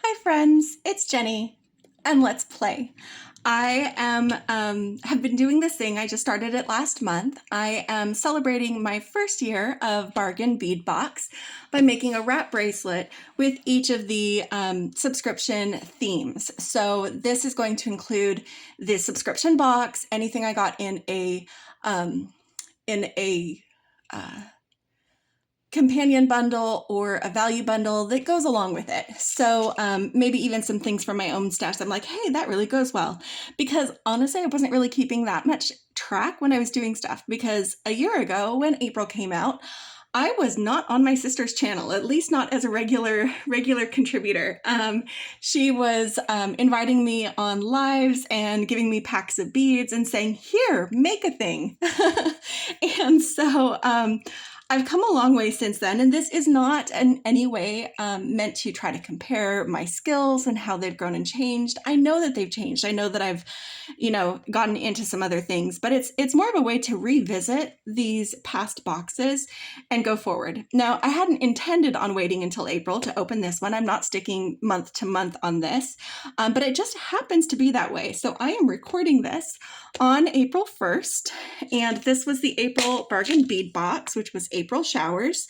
Hi friends, it's Jenny, and let's play. I have been doing this thing. I just started it last month. I am celebrating my first year of Bargain Bead Box by making a wrap bracelet with each of the subscription themes. So this is going to include the subscription box, anything I got in a in a companion bundle or a value bundle that goes along with it. So maybe even some things from my own stash. I'm like, hey, that really goes well. Because honestly, I wasn't really keeping that much track when I was doing stuff, because a year ago when April came out, I was not on my sister's channel, at least not as a regular contributor. She was inviting me on lives and giving me packs of beads and saying, here, make a thing. And so I've come a long way since then, and this is not in any way meant to try to compare my skills and how they've grown and changed. I know that they've changed. I know that I've, gotten into some other things, but it's more of a way to revisit these past boxes and go forward. Now, I hadn't intended on waiting until April to open this one. I'm not sticking month to month on this, but it just happens to be that way. So I am recording this on April 1st, and this was the April Bargain Bead Box, which was April showers.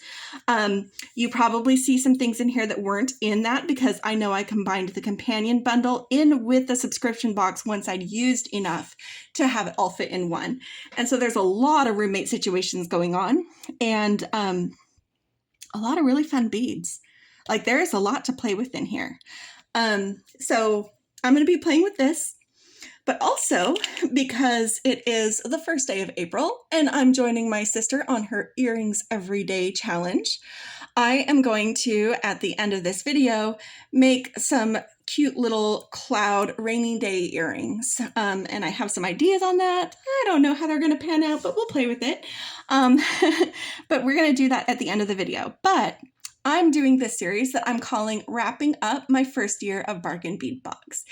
You probably see some things in here that weren't in that because I know I combined the companion bundle in with the subscription box once I'd used enough to have it all fit in one. And so there's a lot of roommate situations going on, and a lot of really fun beads. Like, there is a lot to play with in here. So I'm going to be playing with this, but also because it is the first day of April and I'm joining my sister on her earrings everyday challenge, I am going to, at the end of this video, make some cute little cloud rainy day earrings. And I have some ideas on that. I don't know how they're going to pan out, but we'll play with it. But we're going to do that at the end of the video. But I'm doing this series that I'm calling Wrapping Up My First Year of Bargain Bead Box.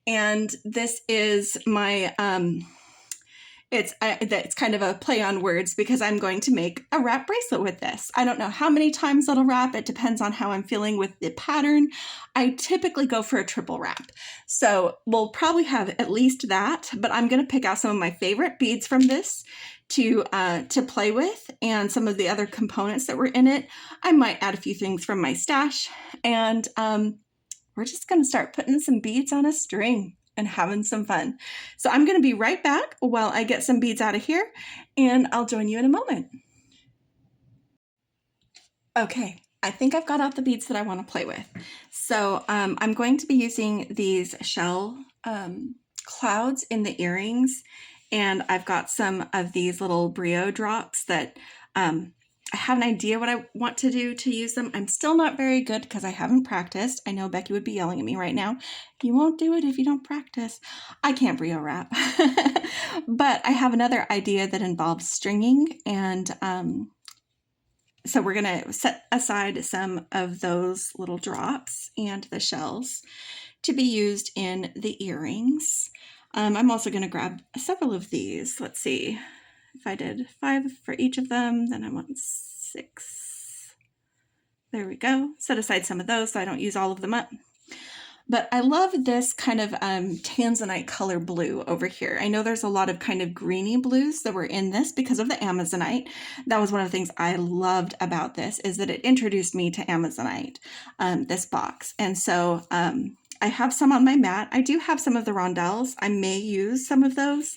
And this is my, it's kind of a play on words because I'm going to make a wrap bracelet with this. I don't know how many times it'll wrap. It depends on how I'm feeling with the pattern. I typically go for a triple wrap. So we'll probably have at least that, but I'm going to pick out some of my favorite beads from this to play with, and some of the other components that were in it. I might add a few things from my stash, and we're just going to start putting some beads on a string and having some fun. So I'm going to be right back while I get some beads out of here, and I'll join you in a moment. Okay, I think I've got out the beads that I want to play with. So I'm going to be using these shell clouds in the earrings, and I've got some of these little brio drops that I have an idea what I want to do to use them. I'm still not very good because I haven't practiced. I know Becky would be yelling at me right now. You won't do it if you don't practice. I can't brio wrap. But I have another idea that involves stringing, and so we're going to set aside some of those little drops and the shells to be used in the earrings. I'm also going to grab several of these. Let's see. If I did 5 for each of them, then I want 6. There we go. Set aside some of those so I don't use all of them up. But I love this kind of tanzanite color blue over here. I know there's a lot of kind of greeny blues that were in this because of the Amazonite. That was one of the things I loved about this, is that it introduced me to Amazonite, this box. And so I have some on my mat. I do have some of the rondelles. I may use some of those.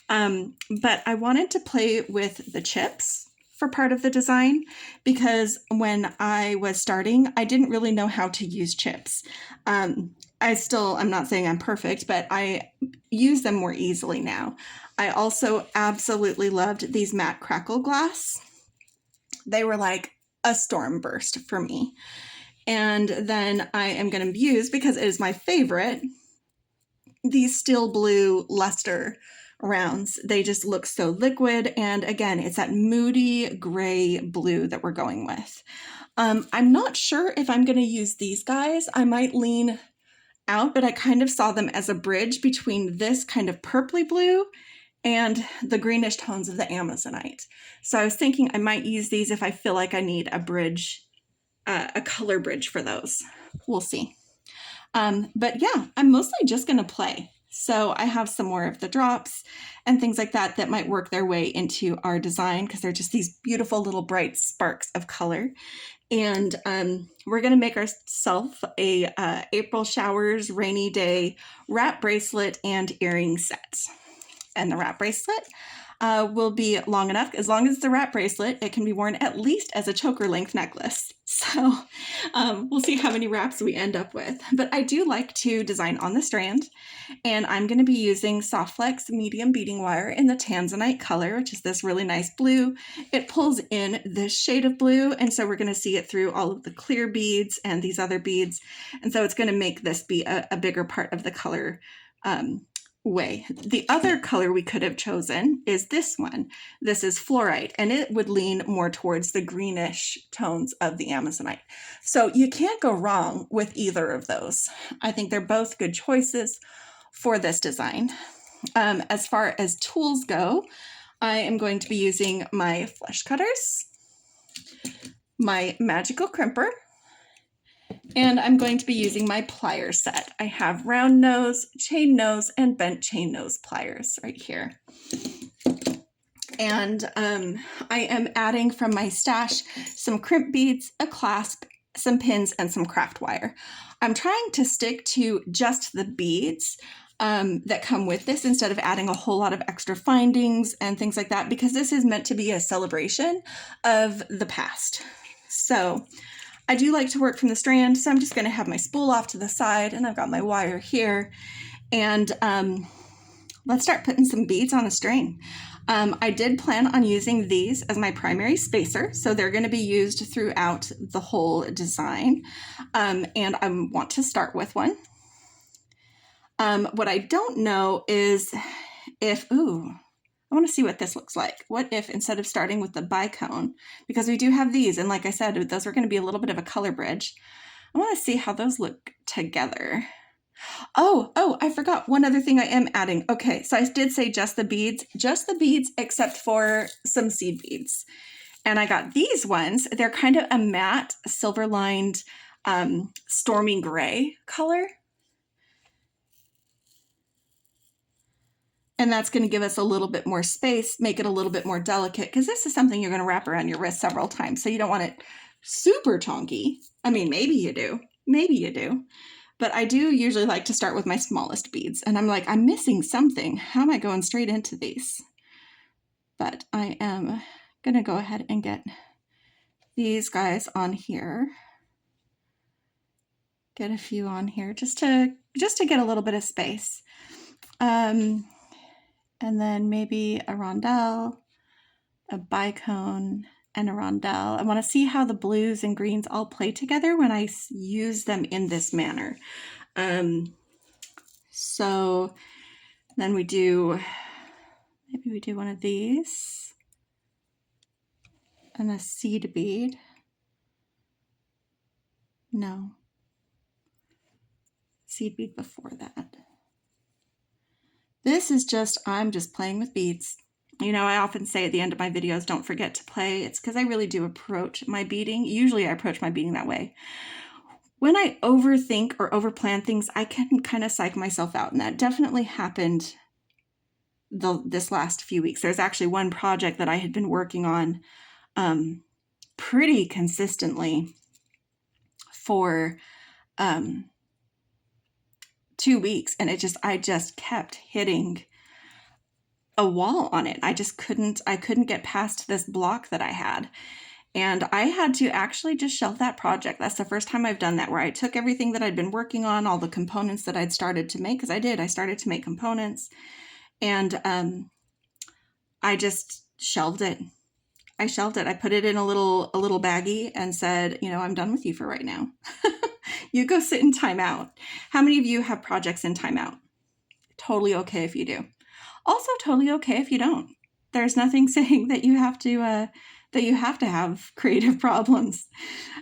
But I wanted to play with the chips for part of the design because when I was starting, I didn't really know how to use chips. I'm not saying I'm perfect, but I use them more easily now. I also absolutely loved these matte crackle glass. They were like a storm burst for me. And then I am going to use, because it is my favorite, these steel blue luster rounds. They just look so liquid, and again, it's that moody gray blue that we're going with. I'm not sure if I'm going to use these guys. I might lean out, but I kind of saw them as a bridge between this kind of purpley blue and the greenish tones of the Amazonite. So I was thinking I might use these if I feel like I need a bridge, a color bridge for those. We'll see. But yeah, I'm mostly just going to play. So I have some more of the drops and things like that that might work their way into our design because they're just these beautiful little bright sparks of color. And we're going to make ourselves a April showers rainy day wrap bracelet and earring set. And the wrap bracelet will be long enough. As long as it's a wrap bracelet, it can be worn at least as a choker length necklace. So we'll see how many wraps we end up with. But I do like to design on the strand, and I'm going to be using Soft Flex medium beading wire in the Tanzanite color, which is this really nice blue. It pulls in this shade of blue, and so we're going to see it through all of the clear beads and these other beads. And so it's going to make this be a bigger part of the color way. The other color we could have chosen is this one. This is fluorite, and it would lean more towards the greenish tones of the Amazonite. So you can't go wrong with either of those. I think they're both good choices for this design. As far as tools go, I am going to be using my flesh cutters, my magical crimper, and I'm going to be using my pliers set. I have round nose, chain nose, and bent chain nose pliers right here. And I am adding from my stash some crimp beads, a clasp, some pins, and some craft wire. I'm trying to stick to just the beads that come with this instead of adding a whole lot of extra findings and things like that, because this is meant to be a celebration of the past. So I do like to work from the strand, so I'm just going to have my spool off to the side, and I've got my wire here. And let's start putting some beads on the string. I did plan on using these as my primary spacer, so they're going to be used throughout the whole design. And I want to start with one. What I don't know is if, I want to see what this looks like. What if instead of starting with the bicone, because we do have these, and like I said, those are going to be a little bit of a color bridge. I want to see how those look together. Oh, I forgot one other thing I am adding. Okay, so I did say just the beads except for some seed beads. And I got these ones. They're kind of a matte silver lined stormy gray color. And that's going to give us a little bit more space, make it a little bit more delicate, because this is something you're going to wrap around your wrist several times. So you don't want it super chunky. I mean, maybe you do. But I do usually like to start with my smallest beads. And I'm like, I'm missing something. How am I going straight into these? But I am going to go ahead and get these guys on here. Get a few on here just to get a little bit of space. And then maybe a rondelle, a bicone, and a rondelle. I want to see how the blues and greens all play together when I use them in this manner. So then maybe we do one of these and a seed bead. No, seed bead before that. This is I'm just playing with beads. You know, I often say at the end of my videos, don't forget to play. It's because I really do approach my beading. Usually I approach my beading that way. When I overthink or overplan things, I can kind of psych myself out. And that definitely happened this last few weeks. There's actually one project that I had been working on pretty consistently for 2 weeks, and I just kept hitting a wall on it. I couldn't get past this block that I had. And I had to actually just shelve that project. That's the first time I've done that, where I took everything that I'd been working on, all the components that I'd started to make, because I started to make components, and I just shelved it. I put it in a little baggie and said, I'm done with you for right now. You go sit in timeout. How many of you have projects in timeout? Totally okay if you do. Also totally okay if you don't. There's nothing saying that you have to have creative problems.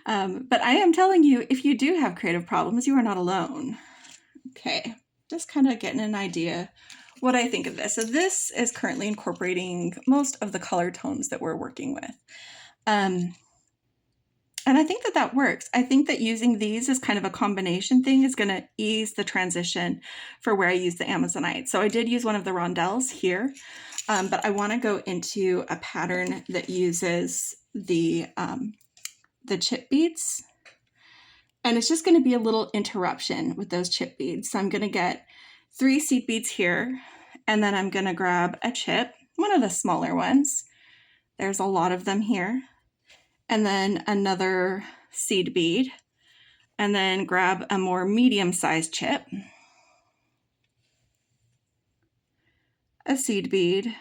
But I am telling you, if you do have creative problems, you are not alone. Okay, just kind of getting an idea what I think of this. So this is currently incorporating most of the color tones that we're working with. And I think that that works. I think that using these as kind of a combination thing is going to ease the transition for where I use the Amazonite. So I did use one of the rondelles here, but I want to go into a pattern that uses the chip beads. And it's just going to be a little interruption with those chip beads. So I'm going to get 3 seed beads here, and then I'm going to grab a chip, one of the smaller ones. There's a lot of them here. And then another seed bead, and then grab a more medium-sized chip, a seed bead.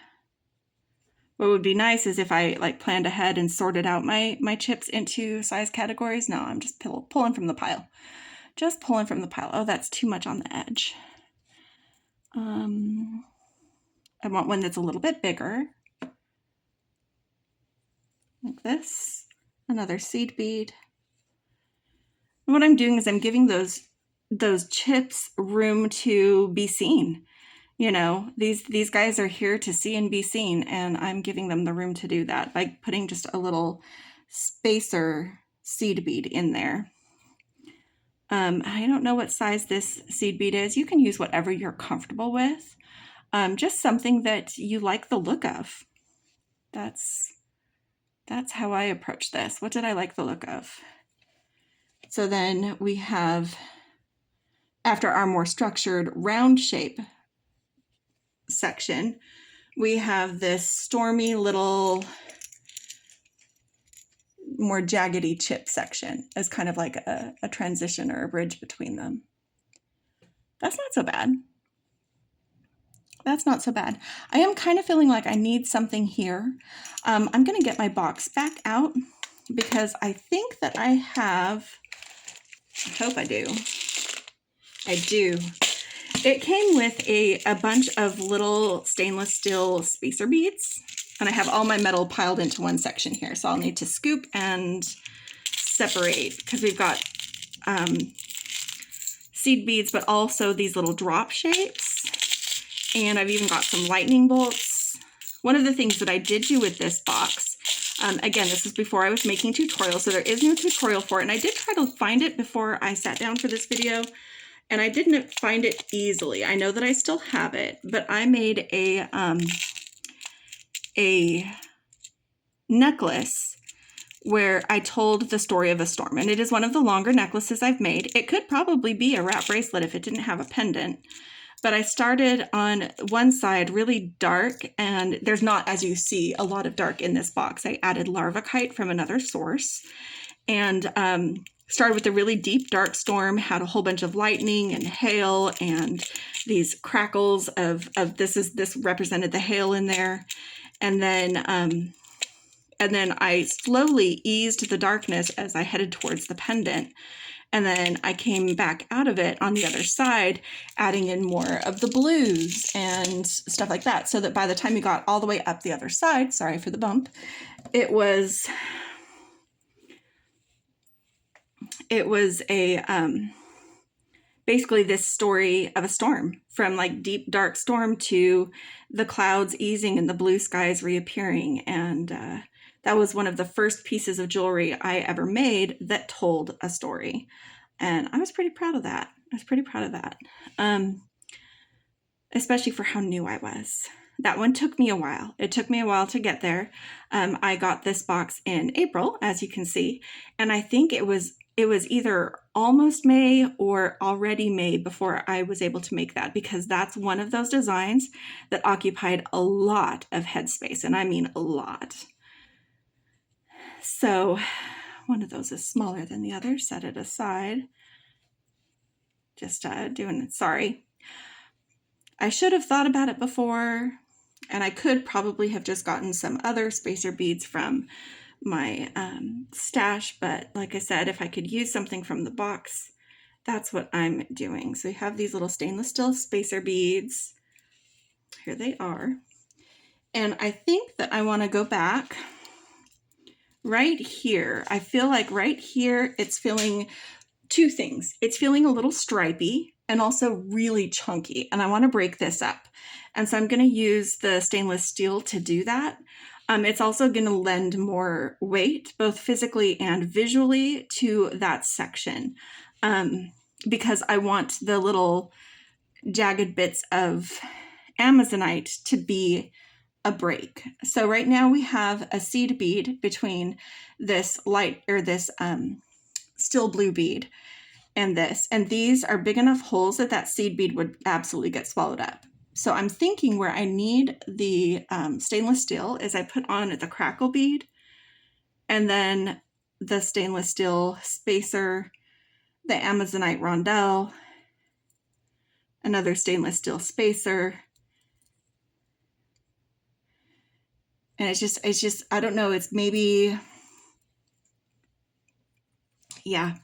What would be nice is if I like planned ahead and sorted out my chips into size categories. No, I'm just pulling from the pile. Just pulling from the pile. Oh, that's too much on the edge. I want one that's a little bit bigger, like this. Another seed bead. And what I'm doing is I'm giving those chips room to be seen. You know, these guys are here to see and be seen, and I'm giving them the room to do that by putting just a little spacer seed bead in there. I don't know what size this seed bead is. You can use whatever you're comfortable with. Just something that you like the look of. That's how I approach this. What did I like the look of? So then we have, after our more structured round shape section, we have this stormy little more jaggedy chip section as kind of like a transition or a bridge between them. That's not so bad. That's not so bad. I am kind of feeling like I need something here. I'm going to get my box back out because I think that I have, I hope I do. I do. It came with a bunch of little stainless steel spacer beads, and I have all my metal piled into one section here. So I'll need to scoop and separate because we've got seed beads, but also these little drop shapes. And I've even got some lightning bolts. One of the things that I did do with this box, again, this was before I was making tutorials, so there is no tutorial for it. And I did try to find it before I sat down for this video, and I didn't find it easily. I know that I still have it, but I made a necklace where I told the story of a storm. And it is one of the longer necklaces I've made. It could probably be a wrap bracelet if it didn't have a pendant. But I started on one side really dark, and there's not, as you see, a lot of dark in this box. I added larvacite from another source, and started with a really deep dark storm, had a whole bunch of lightning and hail and these crackles of this represented the hail in there. And then I slowly eased the darkness as I headed towards the pendant. And then I came back out of it on the other side, adding in more of the blues and stuff like that. So that by the time you got all the way up the other side, sorry for the bump, it was basically this story of a storm, from like deep dark storm to the clouds easing and the blue skies reappearing. And that was one of the first pieces of jewelry I ever made that told a story. And I was pretty proud of that. Especially for how new I was. That one took me a while. It took me a while to get there. I got this box in April, as you can see, and I think it was either almost May or already May before I was able to make that, because that's one of those designs that occupied a lot of headspace, and I mean a lot. So one of those is smaller than the other. Set it aside. Just doing it. Sorry. I should have thought about it before, and I could probably have just gotten some other spacer beads from my stash, but like I said, if I could use something from the box, that's what I'm doing. So we have these little stainless steel spacer beads. Here they are. And I think that I want to go back right here. I feel like right here, it's feeling two things. It's feeling a little stripy and also really chunky. And I want to break this up. And so I'm going to use the stainless steel to do that. It's also going to lend more weight, both physically and visually, to that section, because I want the little jagged bits of Amazonite to be a break. So right now we have a seed bead between this light, or this still blue bead, and this. And these are big enough holes that that seed bead would absolutely get swallowed up. So I'm thinking where I need the stainless steel is I put on the crackle bead, and then the stainless steel spacer, the Amazonite rondelle, another stainless steel spacer. And it's just, I don't know, it's maybe, yeah,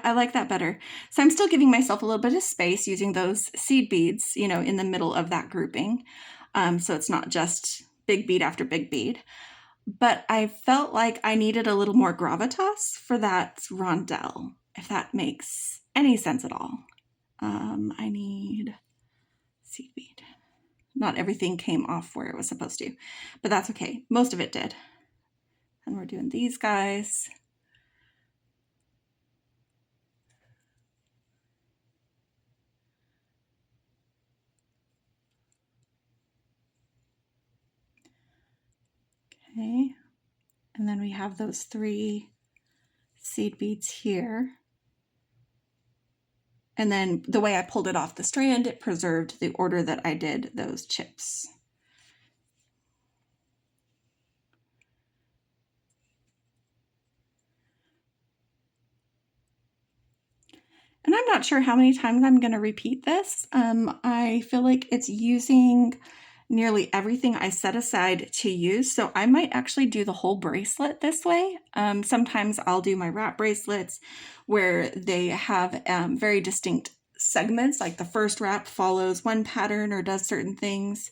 I like that better. So I'm still giving myself a little bit of space using those seed beads, you know, in the middle of that grouping. So it's not just big bead after big bead. But I felt like I needed a little more gravitas for that rondelle, if that makes any sense at all. I need seed bead. Not everything came off where it was supposed to, but that's okay. Most of it did. And we're doing these guys. Okay. And then we have those 3 seed beads here. And then the way I pulled it off the strand, it preserved the order that I did those chips. And I'm not sure how many times I'm going to repeat this. I feel like it's using nearly everything I set aside to use. So I might actually do the whole bracelet this way. Sometimes I'll do my wrap bracelets where they have very distinct segments, like the first wrap follows one pattern or does certain things,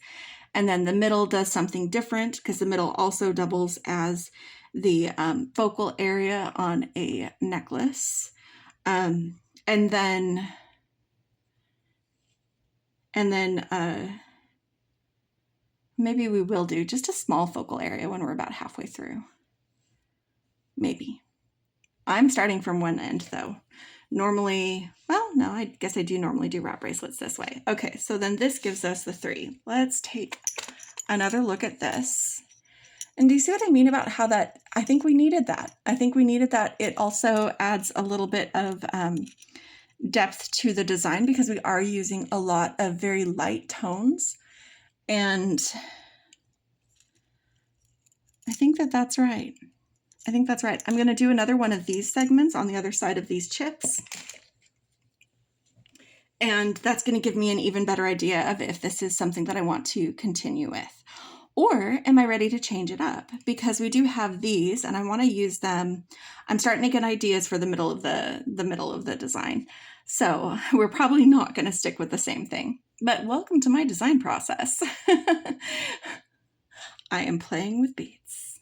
and then the middle does something different, because the middle also doubles as the focal area on a necklace. And then maybe we will do just a small focal area when we're about halfway through. Maybe. I'm starting from one end though. Normally, well, no, I guess I do normally do wrap bracelets this way. Okay, so then this gives us the 3. Let's take another look at this. And do you see what I mean about how that, I think we needed that. I think we needed that. It also adds a little bit of depth to the design, because we are using a lot of very light tones. And I think that that's right. I think that's right. I'm going to do another one of these segments on the other side of these chips. And that's going to give me an even better idea of if this is something that I want to continue with. Or am I ready to change it up? Because we do have these and I want to use them. I'm starting to get ideas for the middle of the design. So we're probably not going to stick with the same thing. But welcome to my design process. I am playing with beads.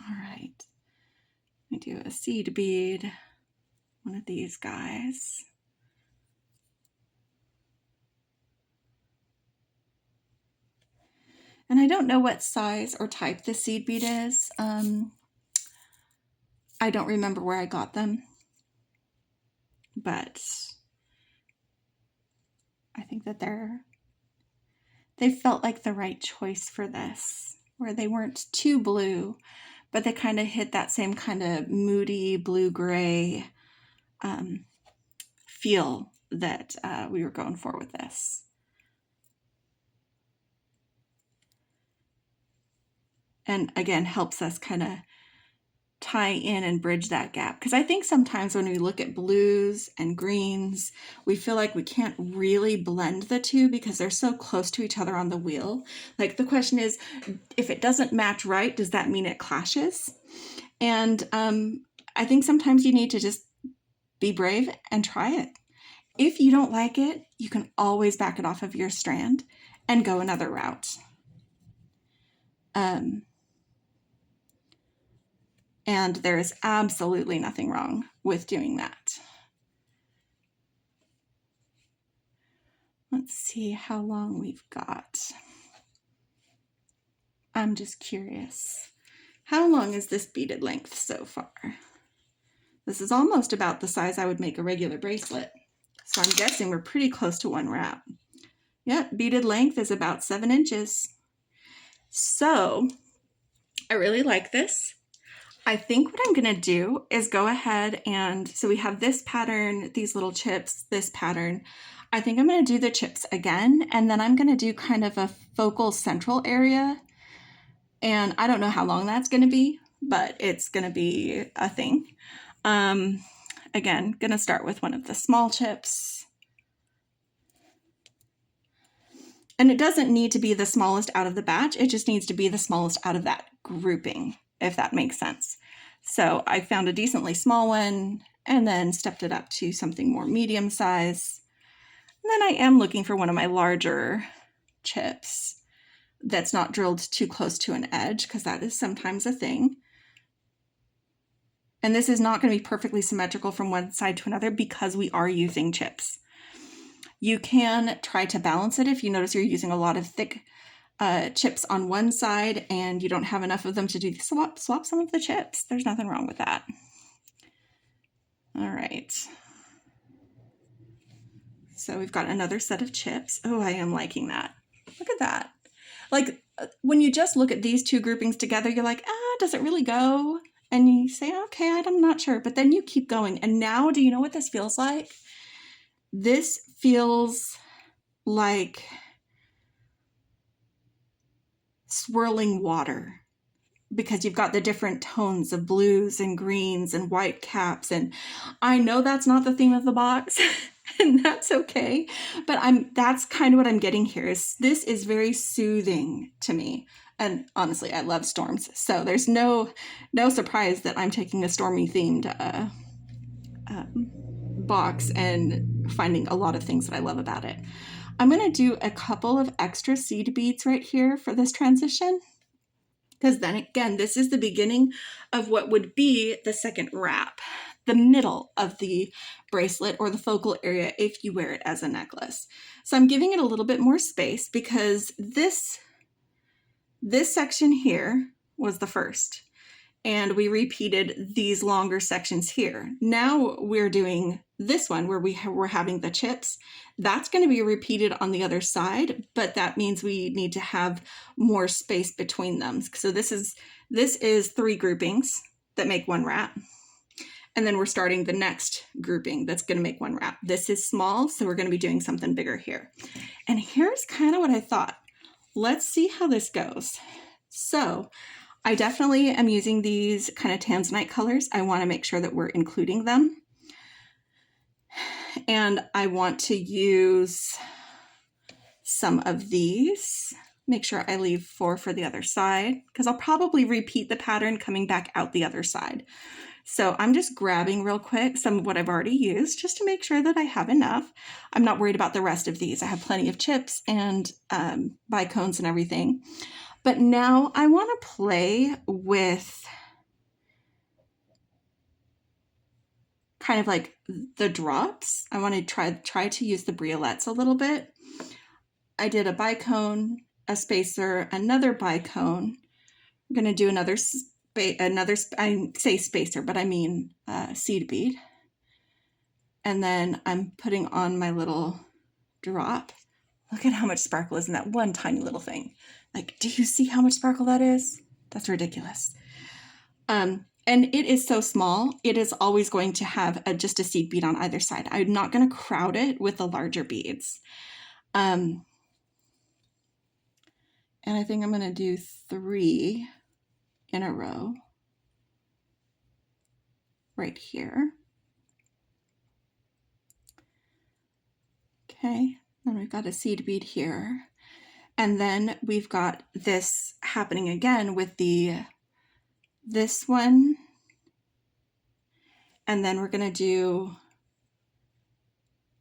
All right. I do a seed bead, one of these guys. And I don't know what size or type the seed bead is. I don't remember where I got them, but I think that they felt like the right choice for this, where they weren't too blue, but they kind of hit that same kind of moody blue-gray feel that we were going for with this. And again, helps us kind of tie in and bridge that gap. Because I think sometimes when we look at blues and greens, we feel like we can't really blend the two because they're so close to each other on the wheel. Like the question is, if it doesn't match right, does that mean it clashes? And I think sometimes you need to just be brave and try it. If you don't like it, you can always back it off of your strand and go another route. And there is absolutely nothing wrong with doing that. Let's see how long we've got. I'm just curious. How long is this beaded length so far? This is almost about the size I would make a regular bracelet. So I'm guessing we're pretty close to 1 wrap. Yep, beaded length is about 7 inches. So I really like this. I think what I'm gonna do is go ahead and, so we have this pattern, these little chips, this pattern. I think I'm gonna do the chips again, and then I'm gonna do kind of a focal central area. And I don't know how long that's gonna be, but it's gonna be a thing. Again, gonna start with one of the small chips. And it doesn't need to be the smallest out of the batch, it just needs to be the smallest out of that grouping, if that makes sense. So I found a decently small one and then stepped it up to something more medium size. And then I am looking for one of my larger chips that's not drilled too close to an edge, because that is sometimes a thing. And this is not going to be perfectly symmetrical from one side to another because we are using chips. You can try to balance it if you notice you're using a lot of thick chips on one side and you don't have enough of them to do the swap some of the chips. There's nothing wrong with that. All right. So we've got another set of chips. Oh, I am liking that. Look at that. Like when you just look at these two groupings together, you're like, does it really go? And you say, okay, I'm not sure. But then you keep going. And now, do you know what this feels like? This feels like swirling water, because you've got the different tones of blues and greens and white caps. And I know that's not the theme of the box and that's okay. But that's kind of what I'm getting here is this is very soothing to me. And honestly, I love storms. So there's no surprise that I'm taking a stormy themed box and finding a lot of things that I love about it. I'm going to do a couple of extra seed beads right here for this transition, because then again, this is the beginning of what would be the second wrap, the middle of the bracelet or the focal area if you wear it as a necklace. So I'm giving it a little bit more space because this section here was the first, and we repeated these longer sections here. Now we're doing this one where we're having the chips. That's going to be repeated on the other side, but that means we need to have more space between them. So this is 3 groupings that make 1 wrap. And then we're starting the next grouping that's going to make 1 wrap. This is small, so we're going to be doing something bigger here. And here's kind of what I thought. Let's see how this goes. So I definitely am using these kind of tanzanite colors. I want to make sure that we're including them. And I want to use some of these. Make sure I leave 4 for the other side, because I'll probably repeat the pattern coming back out the other side. So I'm just grabbing real quick some of what I've already used just to make sure that I have enough. I'm not worried about the rest of these. I have plenty of chips and bicones and everything. But now I want to play with kind of like the drops. I want to try to use the briolets a little bit. I did a bicone, a spacer, another bicone. I'm going to do another I say spacer, but I mean seed bead. And then I'm putting on my little drop. Look at how much sparkle is in that one tiny little thing. Like, do you see how much sparkle that is? That's ridiculous. And it is so small, it is always going to have just a seed bead on either side. I'm not going to crowd it with the larger beads. And I think I'm going to do 3 in a row right here. Okay, then we've got a seed bead here. And then we've got this happening again with this one. And then we're going to do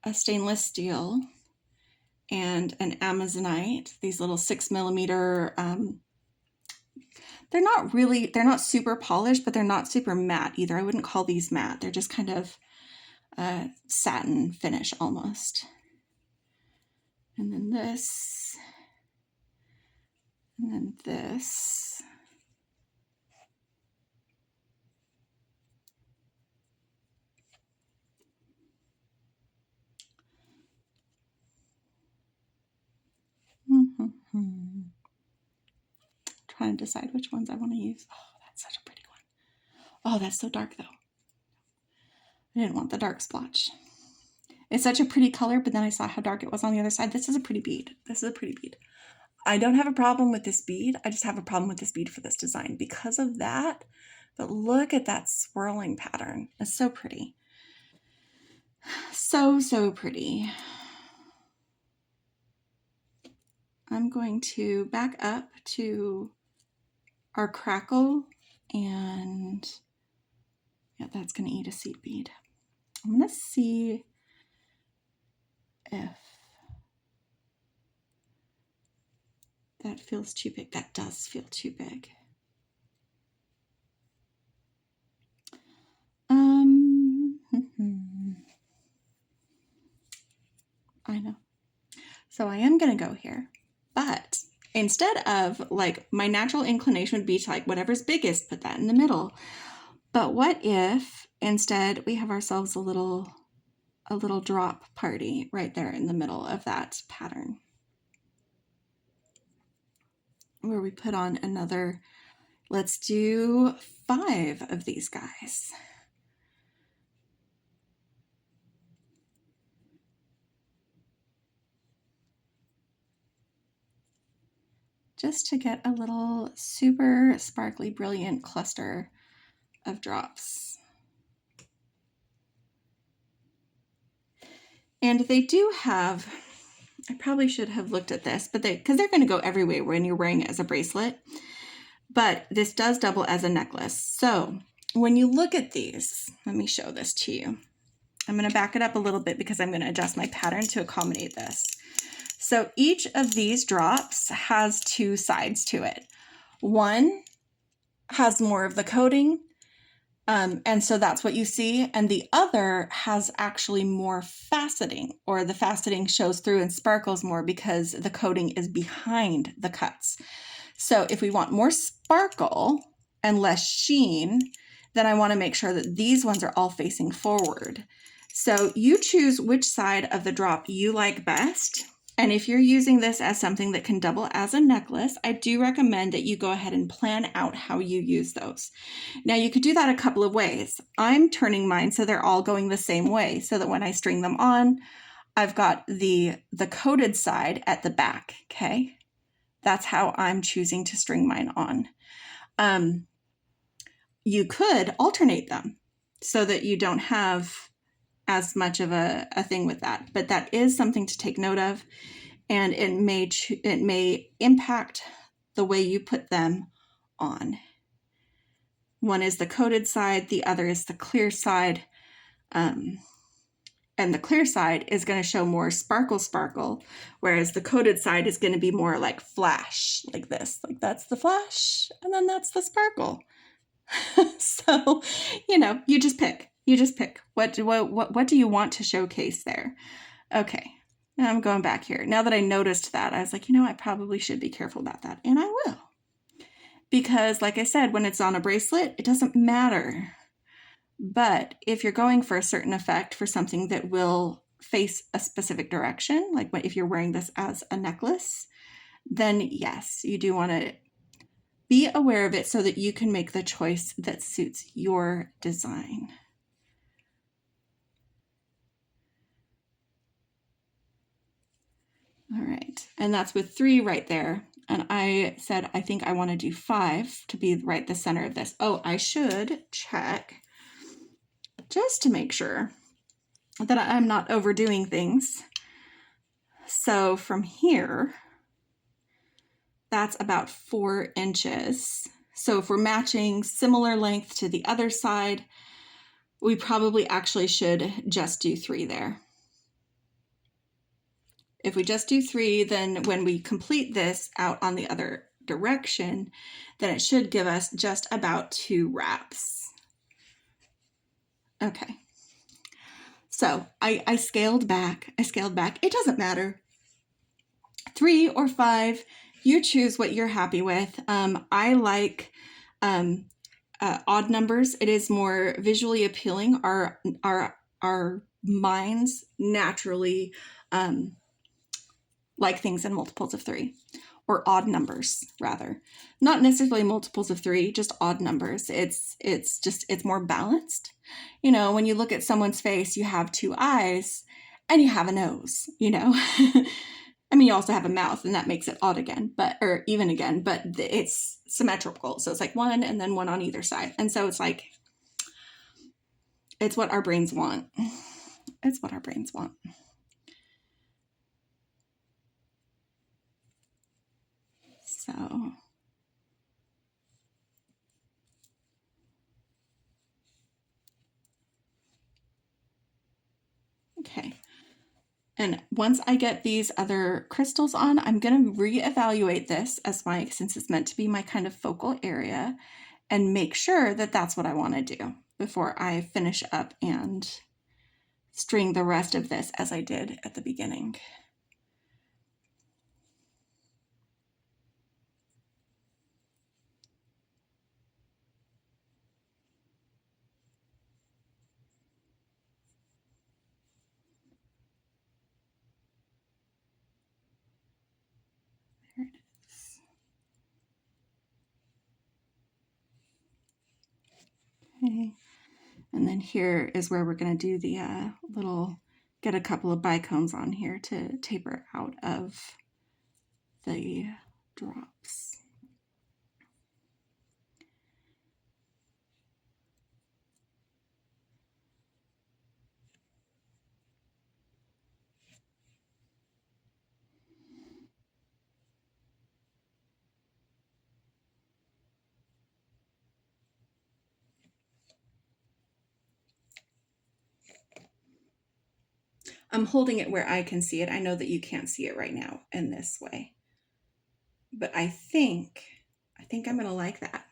a stainless steel and an Amazonite, these little 6mm. They're not super polished, but they're not super matte either. I wouldn't call these matte. They're just kind of satin finish almost. And then this. And then this. Trying to decide which ones I want to use. Oh, that's such a pretty one. Oh, that's so dark though. I didn't want the dark splotch. It's such a pretty color, but then I saw how dark it was on the other side. This is a pretty bead. This is a pretty bead. I don't have a problem with this bead. I just have a problem with this bead for this design because of that. But look at that swirling pattern. It's so pretty. So, so pretty. I'm going to back up to our crackle, and yeah, that's going to eat a seed bead. I'm going to see if that feels too big. That does feel too big. I know. So I am going to go here, but instead of like my natural inclination would be to like whatever's biggest, put that in the middle. But what if instead we have ourselves a little drop party right there in the middle of that pattern, where we put on another, let's do 5 of these guys. Just to get a little super sparkly, brilliant cluster of drops. And they do have, I probably should have looked at this, but because they're going to go everywhere when you're wearing it as a bracelet. But this does double as a necklace. So when you look at these, let me show this to you. I'm going to back it up a little bit because I'm going to adjust my pattern to accommodate this. So each of these drops has 2 sides to it. One has more of the coating, and so that's what you see. And the other has actually more faceting, or the faceting shows through and sparkles more because the coating is behind the cuts. So if we want more sparkle and less sheen, then I want to make sure that these ones are all facing forward. So you choose which side of the drop you like best. And if you're using this as something that can double as a necklace, I do recommend that you go ahead and plan out how you use those. Now you could do that a couple of ways. I'm turning mine so they're all going the same way, so that when I string them on, I've got the coated side at the back, okay? That's how I'm choosing to string mine on. You could alternate them so that you don't have as much of a thing with that, but that is something to take note of, and it may impact the way you put them on. One is the coated side, the other is the clear side, and the clear side is going to show more sparkle, whereas the coated side is going to be more like flash, like this, like that's the flash, and then that's the sparkle. So, you just pick. What do you want to showcase there? Okay, now I'm going back here. Now that I noticed that, I was like, I probably should be careful about that, and I will. Because like I said, when it's on a bracelet, it doesn't matter. But if you're going for a certain effect for something that will face a specific direction, like if you're wearing this as a necklace, then yes, you do want to be aware of it so that you can make the choice that suits your design. All right, and that's with 3 right there. And I said, I think I want to do 5 to be right the center of this. Oh, I should check just to make sure that I'm not overdoing things. So from here, that's about 4 inches. So if we're matching similar length to the other side, we probably actually should just do 3 there. If we just do 3, then when we complete this out on the other direction, then it should give us just about 2 wraps. Okay. So I scaled back. It doesn't matter. 3 or 5, you choose what you're happy with. I like odd numbers. It is more visually appealing. Our minds naturally like things in multiples of 3, or odd numbers rather. Not necessarily multiples of 3, just odd numbers. It's more balanced. You know, when you look at someone's face, you have 2 eyes and you have a nose, you know. I mean, you also have a mouth, and that makes it odd again, or even again, but it's symmetrical. So it's like 1 and then 1 on either side. And so it's like, it's what our brains want. It's what our brains want. So, okay. And once I get these other crystals on, I'm going to reevaluate this since it's meant to be my kind of focal area, and make sure that that's what I want to do before I finish up and string the rest of this as I did at the beginning. There it is. Okay. And then here is where we're going to do the get a couple of bicones on here to taper out of the drops. I'm holding it where I can see it. I know that you can't see it right now in this way. But I think I'm going to like that.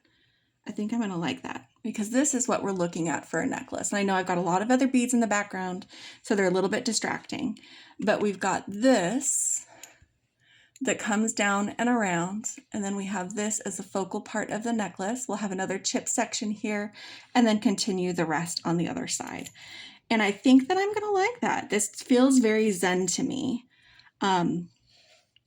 I think I'm going to like that, because this is what we're looking at for a necklace. And I know I've got a lot of other beads in the background, so they're a little bit distracting. But we've got this that comes down and around, and then we have this as a focal part of the necklace. We'll have another chip section here, and then continue the rest on the other side. And I think that I'm going to like that. This feels very zen to me. And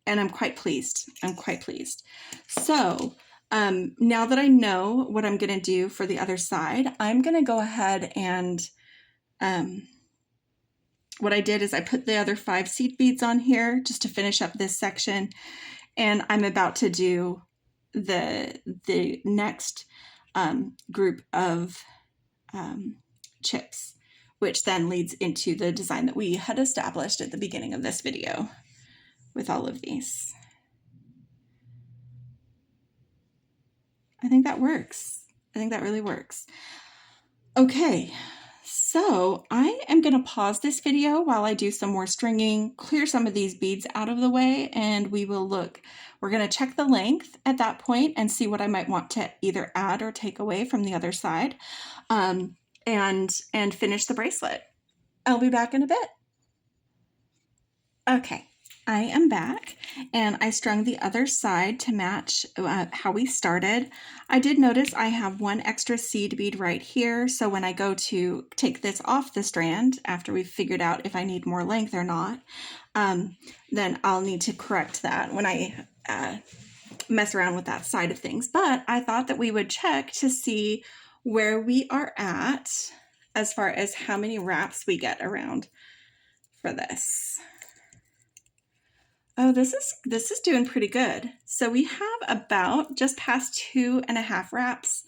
I'm quite pleased. I'm quite pleased. So now that I know what I'm going to do for the other side, I'm going to go ahead and what I did is I put the other 5 seed beads on here just to finish up this section. And I'm about to do the next group of chips, which then leads into the design that we had established at the beginning of this video with all of these. I think that works. I think that really works. Okay, so I am going to pause this video while I do some more stringing, clear some of these beads out of the way, and we will look. We're going to check the length at that point and see what I might want to either add or take away from the other side. And finish the bracelet. I'll be back in a bit. Okay, I am back, and I strung the other side to match how we started. I did notice I have 1 extra seed bead right here, so when I go to take this off the strand, after we've figured out if I need more length or not, then I'll need to correct that when I mess around with that side of things. But I thought that we would check to see where we are at as far as how many wraps we get around for this. Oh, this is doing pretty good. So we have about just past 2.5 wraps.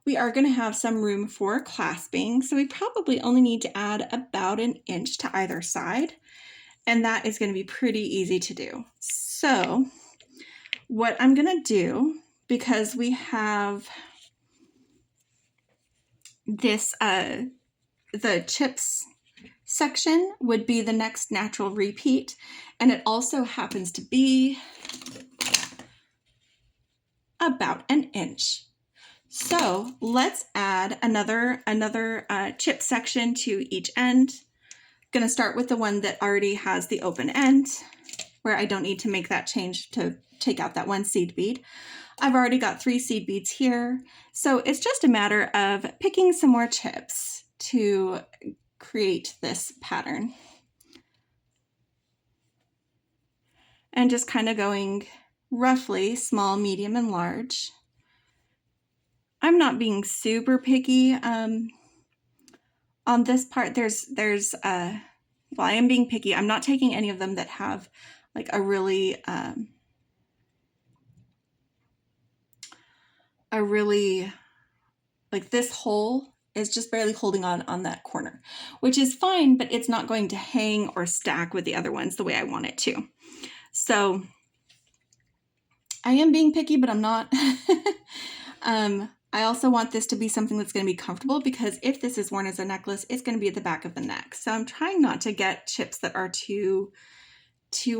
We are going to have some room for clasping, so we probably only need to add about 1 inch to either side, and that is going to be pretty easy to do. So what I'm going to do, because we have this, the chips section would be the next natural repeat, and it also happens to be about 1 inch. So let's add another chip section to each end. I'm going to start with the one that already has the open end. where I don't need to make that change to take out that one seed bead. I've already got 3 seed beads here. So it's just a matter of picking some more chips to create this pattern. And just kind of going roughly small, medium, and large. I'm not being super picky on this part. Well, I am being picky. I'm not taking any of them that have like a really like this hole is just barely holding on that corner, which is fine, but it's not going to hang or stack with the other ones the way I want it to. So I am being picky, but I'm not. I also want this to be something that's going to be comfortable, because if this is worn as a necklace, it's going to be at the back of the neck. So I'm trying not to get chips that are too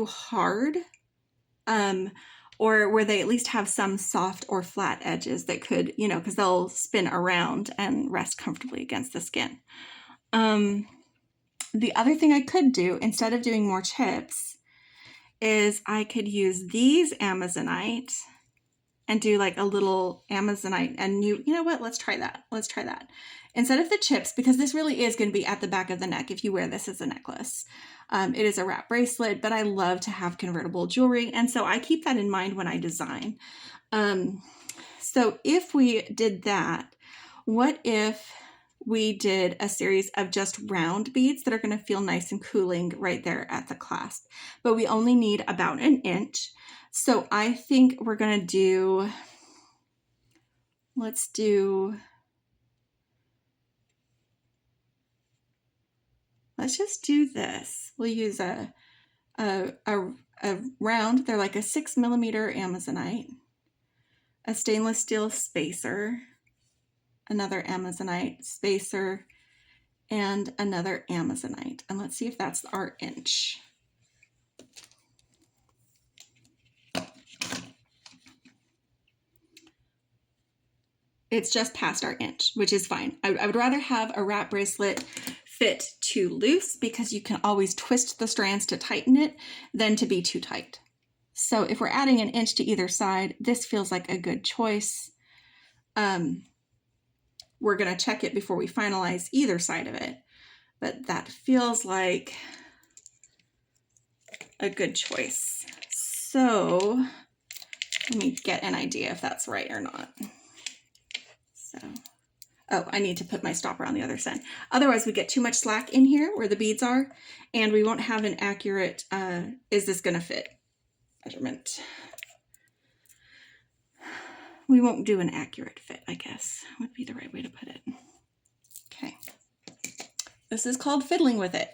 hard, or where they at least have some soft or flat edges that could, because they'll spin around and rest comfortably against the skin. The other thing I could do, instead of doing more chips, is I could use these Amazonite and do like a little Amazonite, and you know what, let's try that. Instead of the chips, because this really is going to be at the back of the neck if you wear this as a necklace. It is a wrap bracelet, but I love to have convertible jewelry, and so I keep that in mind when I design. So if we did that, what if we did a series of just round beads that are going to feel nice and cooling right there at the clasp, but we only need about an inch. So I think we're going to do, let's just do this. We'll use a round, they're like a 6mm Amazonite, a stainless steel spacer, another Amazonite spacer, and another Amazonite. And let's see if that's our inch. It's just past our inch, which is fine. I would rather have a wrap bracelet fit too loose, because you can always twist the strands to tighten it, than to be too tight. So if we're adding an inch to either side, this feels like a good choice. We're going to check it before we finalize either side of it, but that feels like a good choice. So let me get an idea if that's right or not. So, oh, I need to put my stopper on the other side. Otherwise we get too much slack in here where the beads are, and we won't have an accurate, is this going to fit measurement. We won't do an accurate fit, I guess, would be the right way to put it. Okay. This is called fiddling with it.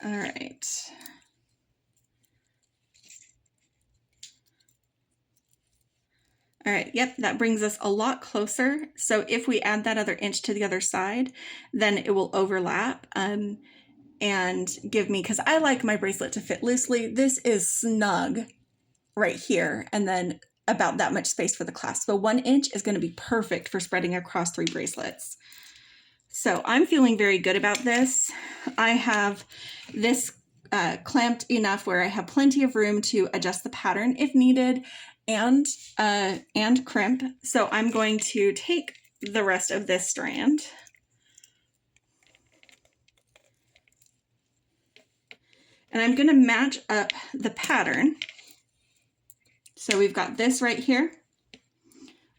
All right. All right, yep, that brings us a lot closer. So if we add that other inch to the other side, then it will overlap and give me, because I like my bracelet to fit loosely. This is snug right here, and then about that much space for the clasp. So 1 inch is going to be perfect for spreading across 3 bracelets. So I'm feeling very good about this. I have this clamped enough where I have plenty of room to adjust the pattern if needed, and crimp. So I'm going to take the rest of this strand and I'm going to match up the pattern. So we've got this right here.